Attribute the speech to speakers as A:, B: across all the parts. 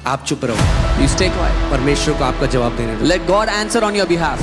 A: आप चुप रहो,
B: You stay quiet.
A: परमेश्वर को आपका जवाब देने दो।
B: Let God answer on your behalf.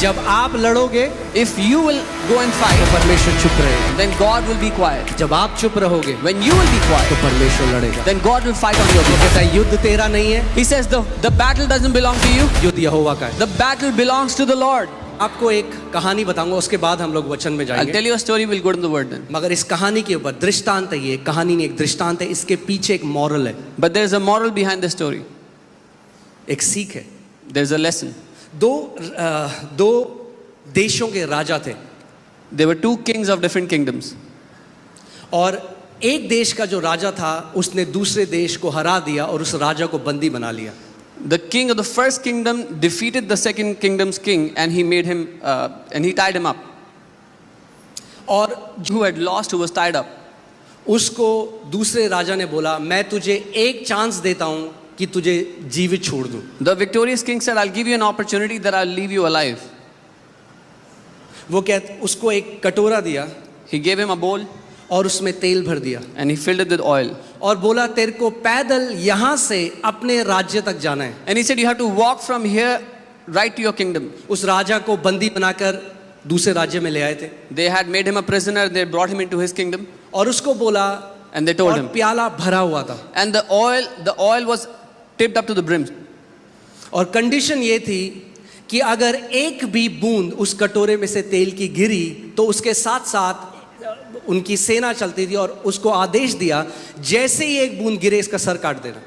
A: जब आप लड़ोगे
B: If you will go and
A: तो
B: fight,
A: परमेश्वर चुप रहेगा।
B: then God will be quiet.
A: जब आप चुप रहोगे
B: When you will be
A: तो
B: quiet,
A: परमेश्वर लड़ेगा।
B: then God will fight on your
A: वो
B: behalf.
A: कहता है युद्ध तेरा नहीं है,
B: He says the battle doesn't belong to you.
A: युद्ध यहोवा का है।
B: The battle belongs to the Lord.
A: आपको एक कहानी बताऊंगा, उसके बाद हम लोग वचन में
B: I'll
A: जाएंगे।
B: tell you a story, we'll go to the word then.
A: मगर इस कहानी के ऊपर दृष्टांत है, ये कहानी नहीं एक दृष्टांत है, इसके पीछे एक मॉरल है,
B: But there's a moral behind the story.
A: एक सीख है।
B: There's a lesson.
A: दो देशों के राजा थे
B: There were two kings of different kingdoms.
A: और एक देश का जो राजा था उसने दूसरे देश को हरा दिया और उस राजा को बंदी बना लिया।
B: The king of the first kingdom defeated the second kingdom's king, and he made him and he tied him up.
A: और
B: Who had lost, who was tied up.
A: उसको दूसरे राजा ने बोला, मैं तुझे एक चांस देता हूं कि तुझे जीवित छोड़ दूं।
B: The victorious king said, I'll give you an opportunity that I'll leave you alive.
A: वो उसको एक कटोरा दिया
B: He gave him a bowl
A: और उसमें तेल भर दिया
B: and he filled it with oil.
A: और बोला, तेरे को पैदल यहां से अपने राज्य तक जाना है।
B: And he said, you have to walk from here right to your kingdom.
A: उस राजा को बंदी बनाकर दूसरे राज्य में ले आए थे
B: They had made him a prisoner, they brought him into his kingdom,
A: और उसको बोला,
B: and they told
A: और
B: him.
A: प्याला भरा हुआ था
B: And the oil was tipped up to the brim.
A: और कंडीशन ये थी कि अगर एक भी बूंद उस कटोरे में से तेल की गिरी तो उसके साथ साथ उनकी सेना चलती थी और उसको आदेश दिया, जैसे ही एक बूंद गिरे इसका सर काट देना।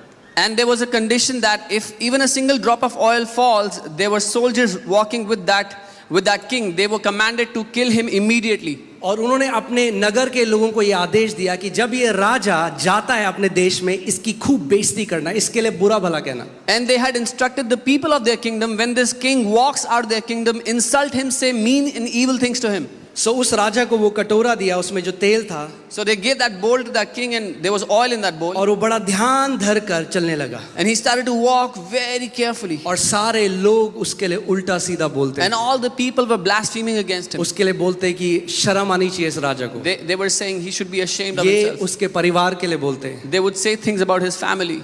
B: And there was a condition that if even a single drop of oil falls, there were soldiers walking with that king. They were commanded to kill him immediately.
A: और उन्होंने अपने नगर के लोगों को यह आदेश दिया कि जब ये राजा जाता है अपने देश में, इसकी खूब बेइज्जती करना, इसके लिए बुरा भला कहना।
B: And they had instructed the people of their kingdom, when this king walks out of their kingdom, insult him, say mean and evil things to him.
A: सो उस राजा को वो कटोरा दिया, उसमें जो तेल था,
B: So they gave that bowl to that king, and there was oil in that bowl.
A: और वो बड़ा ध्यान धर कर चलने लगा
B: And he started to walk very carefully.
A: और सारे लोग उसके लिए उल्टा सीधा बोलते
B: And all the people were blaspheming against him.
A: उसके लिए बोलते कि शर्म आनी चाहिए इस राजा को।
B: They were saying he should be ashamed of
A: ये
B: himself.
A: उसके परिवार के लिए बोलते हैं,
B: They would say things about his family.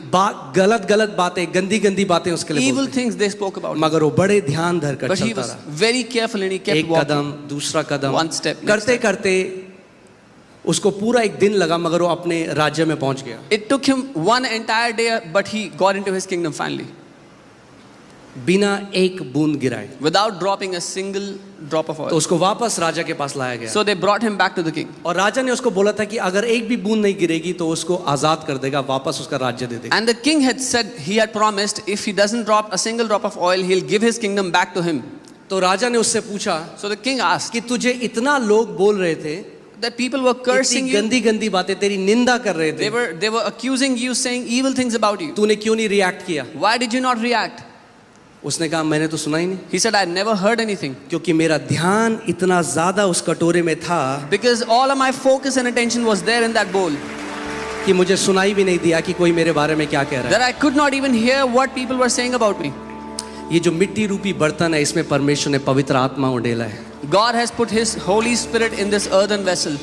A: गलत गलत बातें, गंदी गंदी बातें उसके लिए
B: Evil
A: बोलते
B: things they spoke about
A: हैं।
B: him.
A: मगर वो बड़े ध्यान धर कर
B: But he
A: चलता
B: was
A: रहा,
B: very careful and he kept
A: एक
B: walking.
A: कदम दूसरा कदम
B: One step, next
A: करते
B: step.
A: करते उसको पूरा एक दिन लगा, मगर वो अपने राज्य में पहुंच गया।
B: It took him one entire day, but he got into his kingdom finally,
A: बिना एक बूंद गिराए।
B: without dropping a single drop of
A: तो
B: oil.
A: उसको वापस राजा के पास लाया गया
B: So they brought him back to the king.
A: और राजा ने उसको बोला था कि अगर एक भी बूंद नहीं गिरेगी तो उसको आजाद कर देगा, वापस उसका राज्य दे देगा।
B: And the king had said, he had promised, if he doesn't drop a single drop of oil, he'll give his kingdom back to him.
A: तो राजा ने उससे पूछा
B: So the king asked,
A: कि तुझे इतना लोग बोल रहे थे,
B: that people were cursing
A: इतनी
B: you,
A: गंदी गंदी बातें तेरी निंदा कर रहे थे,
B: they were accusing you, saying evil things about you.
A: तूने क्यों नहीं रिएक्ट किया?
B: Why did you not react?
A: उसने कहा, मैंने तो सुना ही नहीं,
B: He said, I never heard anything,
A: क्योंकि मेरा ध्यान इतना ज्यादा उस कटोरे में था
B: because all of my focus and attention was there in that bowl,
A: कि मुझे सुनाई भी नहीं दिया कि कोई मेरे बारे में क्या कह रहा
B: that I could not even hear what people were saying about me.
A: है। ये जो मिट्टी रूपी बर्तन है, इसमें परमेश्वर ने पवित्र आत्मा उंडेला है।
B: God has put his Holy Spirit in this earthen vessel.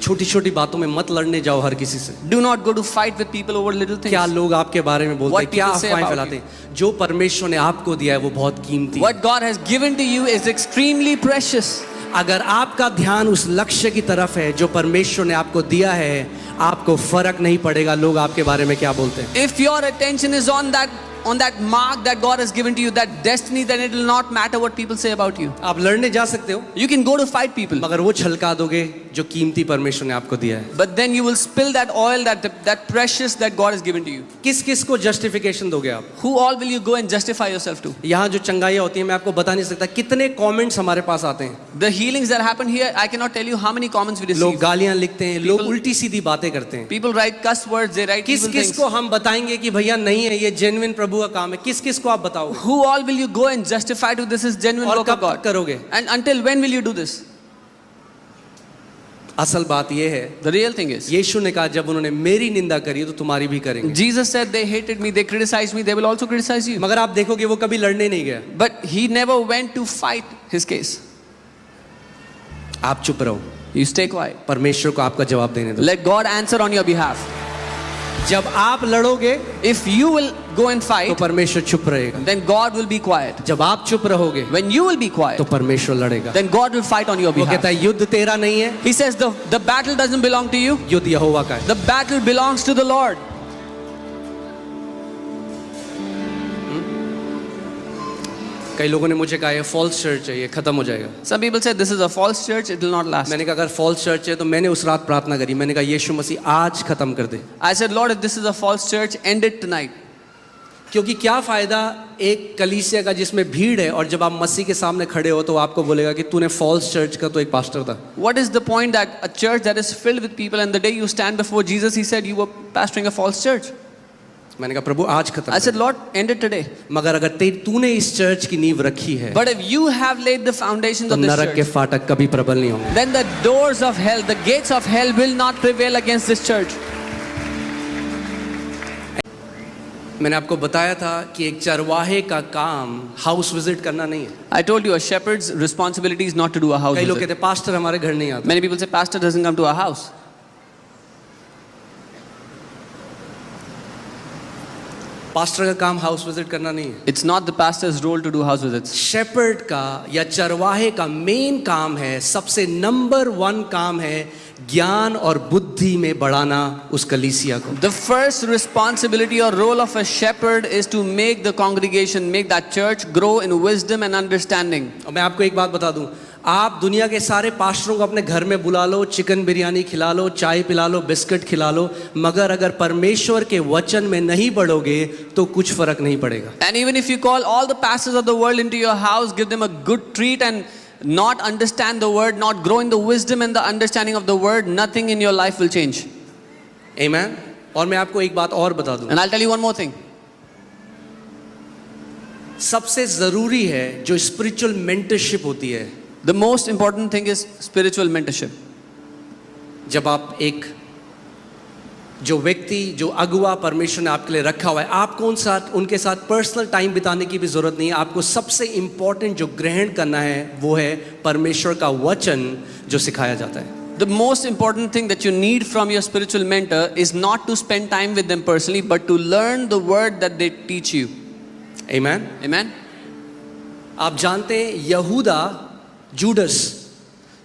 A: छोटी छोटी बातों में मत लड़ने जाओ हर किसी से।
B: Do not go to fight with people over little things.
A: क्या लोग आपके बारे में बोलते हैं,
B: What
A: क्या
B: people say
A: अफवाहें
B: about
A: फैलाते हैं, जो परमेश्वर ने आपको दिया है वो बहुत कीमती है।
B: What God has given to you is extremely precious.
A: अगर आपका ध्यान उस लक्ष्य की तरफ है जो परमेश्वर ने आपको दिया है, आपको फर्क नहीं पड़ेगा लोग आपके बारे में क्या बोलते हैं।
B: If your attention is on that mark that God has given to you, that destiny, then it will not matter what people say about you.
A: आप लड़ने जा सकते हो,
B: You can go to fight people,
A: मगर वो छलका दोगे जो कीमती परमेश्वर ने आपको दिया है।
B: but then you will spill that oil, that precious that God has given to you.
A: किस किस को जस्टिफिकेशन दोगे आप?
B: Who all will you go and justify yourself to?
A: यहाँ जो चंगाइयाँ होती हैं, मैं आपको बता नहीं सकता कितने कमेंट्स हमारे पास आते हैं।
B: The healings that happen here, I cannot tell you how many comments we
A: लोग
B: receive.
A: गालियाँ लिखते हैं, लोग
B: People-
A: उल्टी सीधी बातें करते हैं।
B: People write cuss words, they write
A: किस
B: evil
A: किस
B: things.
A: को हम बताएंगे कि भैया नहीं है, ये जेन्युइन प्रभु का काम है? किस किस को आप बताओगे?
B: Who all will you go and justify to this is genuine
A: और
B: work of
A: कब
B: God?
A: तक करोगे?
B: And until when will you do this?
A: असल बात ये है,
B: The real thing is,
A: यीशु ने कहा जब उन्होंने मेरी निंदा करी तो तुम्हारी भी करेंगे।
B: Jesus said they hated me, they criticized me, they will also criticize you.
A: मगर आप देखोगे वो कभी लड़ने नहीं गया।
B: But he never went to fight his case.
A: आप चुप रहो,
B: You stay quiet.
A: परमेश्वर को आपका जवाब देने दो।
B: Let God answer on your behalf.
A: जब आप लड़ोगे
B: If you will go and
A: तो
B: fight,
A: परमेश्वर चुप रहेगा,
B: then God will be quiet.
A: जब आप चुप रहोगे
B: When you will be quiet,
A: तो परमेश्वर लड़ेगा।
B: then God will fight on your
A: वो कहता
B: behalf.
A: है युद्ध तेरा नहीं है,
B: He says the battle doesn't belong to you.
A: युद्ध यहोवा का है।
B: The battle belongs to the Lord.
A: कई लोगों ने मुझे कहा ये फॉल्स चर्च है, ये खत्म हो जाएगा।
B: Some people say this is a false church, it will not last.
A: मैंने कहा अगर फॉल्स चर्च है तो मैंने उस रात प्रार्थना करी, मैंने कहा यीशु मसीह आज खत्म कर दे।
B: I said, Lord, if this is a false church, end it tonight.
A: क्योंकि क्या फायदा एक कलीसिया का जिसमें भीड़ है और जब आप मसीह के सामने खड़े हो तो आपको बोलेगा कि तूने फॉल्स चर्च का तो एक पास्टर था।
B: What is the point that a church that is filled with people and the day you stand before Jesus, he said you were pastoring a false church?
A: मैंने कहा प्रभु आज खत्म
B: I
A: कर
B: said,
A: they.
B: Lord, end it today.
A: मगर अगर तूने इस church की नींव रखी है
B: But if you have laid the foundations
A: तो
B: of this
A: नरक के
B: church,
A: फाटक कभी प्रबल नहीं होंगे।
B: then the doors of hell, the gates of hell will not prevail against this church.
A: मैंने आपको बताया था कि एक चरवाहे का काम हाउस विजिट करना नहीं है।
B: I told you a shepherd's responsibility is not to do a house
A: कई लोग
B: visit.
A: कहते हैं पास्टर हमारे घर नहीं आता।
B: Many people say pastor doesn't come to our house.
A: Pastor का काम हाउस विजिट करना नहीं है।
B: It's not the pastor's role to do house visits.
A: Shepherd का या चरवाहे का मेन काम है, सबसे नंबर 1 काम है ज्ञान और बुद्धि में बढ़ाना उस कलीसिया को।
B: The first responsibility or role of a shepherd is to make the congregation, make that church grow in wisdom and understanding.
A: और मैं आपको एक बात बता दूं, आप दुनिया के सारे पास्टरों को अपने घर में बुला लो, चिकन बिरयानी खिला लो, चाय पिला लो, बिस्किट खिला लो, मगर अगर परमेश्वर के वचन में नहीं बढ़ोगे तो कुछ फर्क नहीं पड़ेगा।
B: And even if you call all the pastors of the world into your house, give them a good treat and not understand the word, not grow in the wisdom and the understanding of the word, nothing in your life will change.
A: आमेन। और मैं आपको एक बात और बता दूं,
B: And I'll tell you one more thing.
A: सबसे जरूरी है जो स्पिरिचुअल मेंटरशिप होती है।
B: The most important thing is spiritual mentorship.
A: जब आप एक जो व्यक्ति जो अगुआ परमेश्वर ने आपके लिए रखा हुआ है, आपको उनके साथ पर्सनल टाइम बिताने की भी जरूरत नहीं है। आपको सबसे इंपॉर्टेंट जो ग्रहण करना है वो है परमेश्वर का वचन जो सिखाया जाता है।
B: The most important thing that you need from your spiritual mentor is not to spend time with them personally, but to learn the word that they teach you.
A: Amen.
B: Amen.
A: आप जानते हैं यहूदा जूडस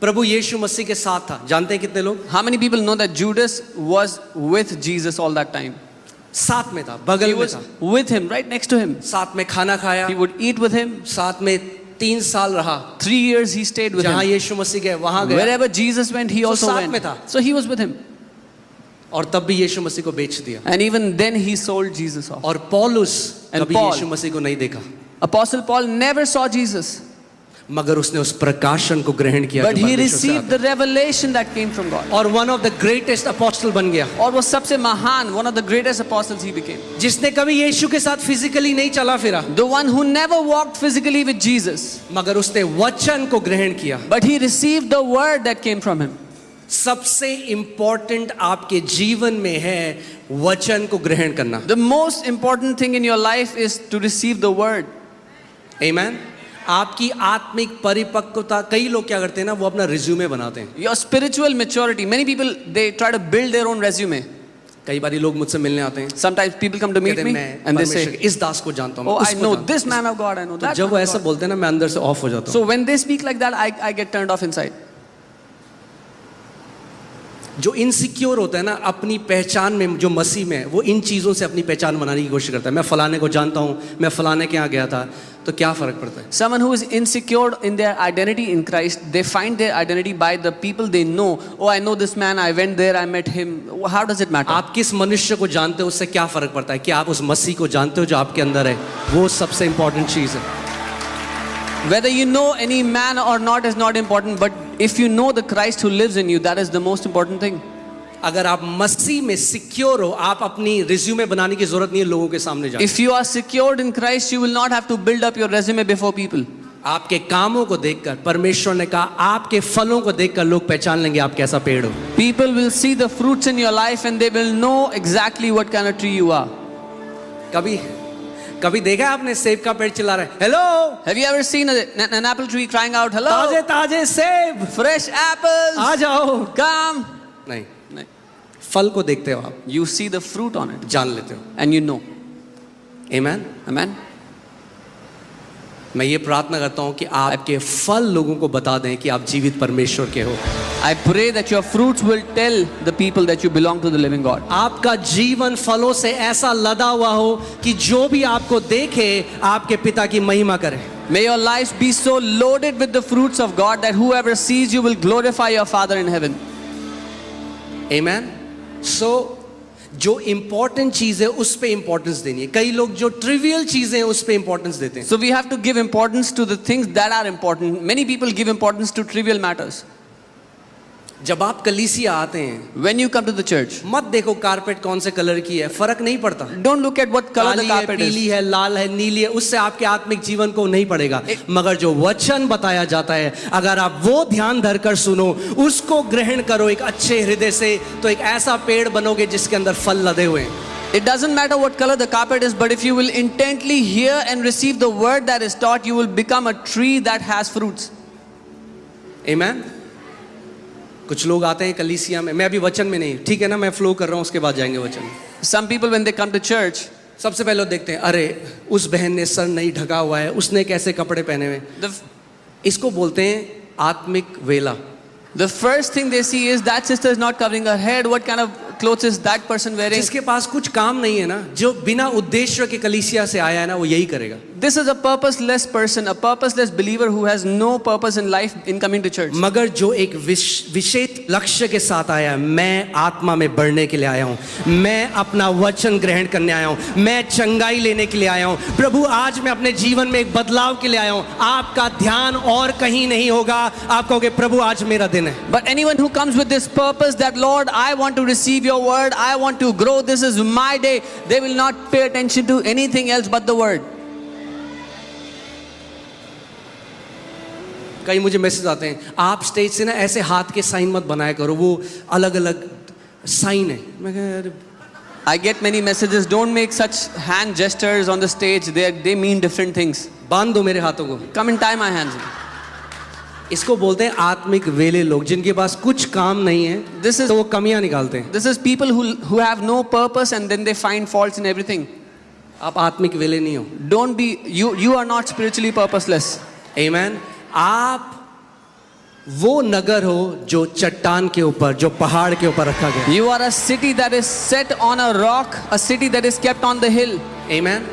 A: प्रभु यीशु मसीह के साथ था, जानते हैं कितने लोग?
B: How many people know that Judas was with Jesus all that time?
A: साथ में था, बगल
B: He
A: में
B: was
A: था,
B: with him, right next to him.
A: साथ में खाना खाया,
B: He would eat with him.
A: साथ में 3 साल रहा।
B: 3 years he stayed with
A: जहाँ
B: him.
A: यीशु मसीह गए वहां गया,
B: Wherever Jesus went, he
A: So
B: also
A: साथ में
B: went.
A: था।
B: So he was with him.
A: और तब भी यीशु मसीह को बेच दिया।
B: And even then he sold Jesus off.
A: और पौलुस
B: And
A: कभी
B: Paul.
A: यीशु मसीह को नहीं देखा,
B: Apostle Paul never saw Jesus,
A: मगर उसने उस प्रकाशन को ग्रहण किया
B: but
A: जो
B: he
A: परमेश्वर से
B: received
A: आता
B: the revelation that came from God.
A: है। और one of the greatest apostle बन गया,
B: और वो सबसे महान, one of the greatest apostles he became.
A: जिसने कभी यीशु के साथ फिजिकली नहीं चला फिरा,
B: The one who never walked physically with Jesus,
A: मगर उसने वचन को ग्रहण किया।
B: but he received the word that came from him.
A: सबसे इंपॉर्टेंट आपके जीवन में है वचन को ग्रहण करना।
B: The most important thing in your life is to receive the word.
A: आमेन। आपकी आत्मिक परिपक्वता, कई लोग क्या करते हैं ना, वो अपना रिज्यूमे बनाते हैं।
B: Your spiritual maturity. Many people, they try to build their own resume.
A: कई बार लोग मुझसे मिलने आते हैं,
B: Sometimes people come to meet
A: कहते
B: me
A: हैं मैं
B: and they
A: परमेश्वर
B: say,
A: के इस दास को जानता हूँ,
B: oh,
A: मैं
B: I
A: उसको
B: know
A: जानता
B: this
A: हूँ।
B: man of God, I know
A: तो
B: that
A: जब
B: man
A: वो
B: of
A: ऐसा
B: God.
A: बोलते हैं ना, मैं अंदर से ऑफ हो जाता हूँ।
B: So when they speak like that, I get turned off inside.
A: जो इनसिक्योर होता है ना अपनी पहचान में, जो मसीह में है, वो इन चीज़ों से अपनी पहचान बनाने की कोशिश करता है। मैं फलाने को जानता हूँ, मैं फलाने के यहाँ गया था, तो क्या फर्क पड़ता है?
B: Someone who is insecure in their identity in Christ, they find their identity by the people they know. Oh, I know this man, I went there, I met him. How does it matter?
A: आप किस मनुष्य को जानते हो उससे क्या फर्क पड़ता है? कि आप उस मसीह को जानते हो जो आपके अंदर है, वो सबसे इंपॉर्टेंट चीज़ है।
B: Whether you know any man or not is not important, but if you know the Christ who lives in you, that is the most important thing.
A: अगर आप मसीह में सिक्योर हो, आप अपनी रिज्यूमे बनाने की जरूरत नहीं है लोगों के सामने जाने।
B: If you are secured in Christ, you will not have to build up your resume before people.
A: आपके कामों को देखकर, परमेश्वर ने कहा आपके फलों को देखकर लोग पहचान लेंगे आप कैसा पेड़ हो।
B: People will see the fruits in your life and they will know exactly what kind of tree you are.
A: कभी देखा है आपने सेब का पेड़ चिल्ला रहा है, hello,
B: Have you ever seen an apple tree crying out, hello?
A: ताजे ताजे सेब,
B: Fresh apples.
A: आ जाओ।
B: Come.
A: नहीं,
B: नहीं.
A: फल को देखते हो आप,
B: You see the fruit on it
A: जान लेते हो।
B: and you know.
A: Amen.
B: Amen.
A: मैं ये प्रार्थना करता हूँ कि आपके फल लोगों को बता दें कि आप जीवित परमेश्वर के हो।
B: I pray that your fruits will tell the people that you belong to the living God.
A: आपका जीवन फलों से ऐसा लदा हुआ हो कि जो भी आपको देखे आपके पिता की महिमा करे।
B: May your lives be so loaded with the fruits of God that whoever sees you will glorify your Father in heaven.
A: आमेन। सो जो इंपॉर्टेंट चीज है उस पे इंपॉर्टेंस देनी है। कई लोग जो ट्रिवियल चीजें हैं उस पे इंपॉर्टेंस देते हैं।
B: So we have to give importance to the things that are important. Many people give importance to trivial matters.
A: जब आप कलीसिया आते हैं,
B: When you come to the church,
A: मत देखो कारपेट कौन से कलर की है, फर्क नहीं पड़ता।
B: don't look at what color the
A: काली है,
B: carpet
A: पीली
B: is.
A: है, लाल है, नीली है, उससे आपके आत्मिक जीवन को नहीं पड़ेगा। मगर जो वचन बताया जाता है, अगर आप वो ध्यान धरकर सुनो, उसको ग्रहण करो एक अच्छे हृदय से, तो एक ऐसा पेड़ बनोगे जिसके अंदर फल लदे हुए हैं।
B: It doesn't matter what color the carpet is, but if you will intently hear and receive the word that is taught, you will become a tree that has fruits.
A: आमेन। कुछ लोग आते हैं कलीसिया में, मैं अभी वचन में नहीं, ठीक है ना, मैं फ्लो कर रहा हूँ, उसके बाद जाएंगे वचन में।
B: Some people when they come to church,
A: सबसे पहले वो देखते हैं, अरे उस बहन ने सर नहीं ढका हुआ है, उसने कैसे कपड़े पहने हुए।
B: the
A: इसको बोलते हैं आत्मिक वेला।
B: the first thing they see is that sister is not covering her head. What kind of clothes is that person wearing?
A: जिसके पास कुछ काम नहीं है ना, जो बिना उद्देश्य के कलीसिया से आया है ना, वो यही करेगा।
B: This is a purposeless person, a purposeless believer who has no purpose in life in coming to church.
A: मगर जो एक विशेष लक्ष्य के साथ आया है, मैं आत्मा में बढ़ने के लिए आया हूँ, मैं अपना वचन ग्रहण करने आया हूँ, मैं चंगाई लेने के लिए आया हूँ, प्रभु आज मैं अपने जीवन में एक बदलाव के लिए आया हूँ, आपका ध्यान और कहीं नहीं होगा। आप कहोगे प्रभु आज मेरा दिन है।
B: But anyone who comes with this purpose that Lord, I want to receive your word, I want to grow, this is my day, they will not pay attention to anything else but the word.
A: कई मुझे message आते हैं, आप stage से ना ऐसे हाथ के साइन मत बनाया करो, वो अलग अलग साइन है। मैं कह यार,
B: I get many messages, don't make such hand gestures on the stage, they mean different things.
A: बांध दो मेरे हाथों को।
B: Come and tie my hands.
A: इसको बोलते हैं आत्मिक वेले लोग, जिनके पास कुछ काम नहीं है,
B: This is-
A: तो वो कमियां निकालते हैं।
B: This is people who have no purpose and then they find faults in everything.
A: आप आत्मिक वेले नहीं हो।
B: Don't be, you are not spiritually purposeless.
A: आमेन। आप वो नगर हो जो चट्टान के ऊपर, जो पहाड़ के ऊपर रखा गया।
B: You are a city that is set on a rock, a city that is kept on the hill.
A: Amen.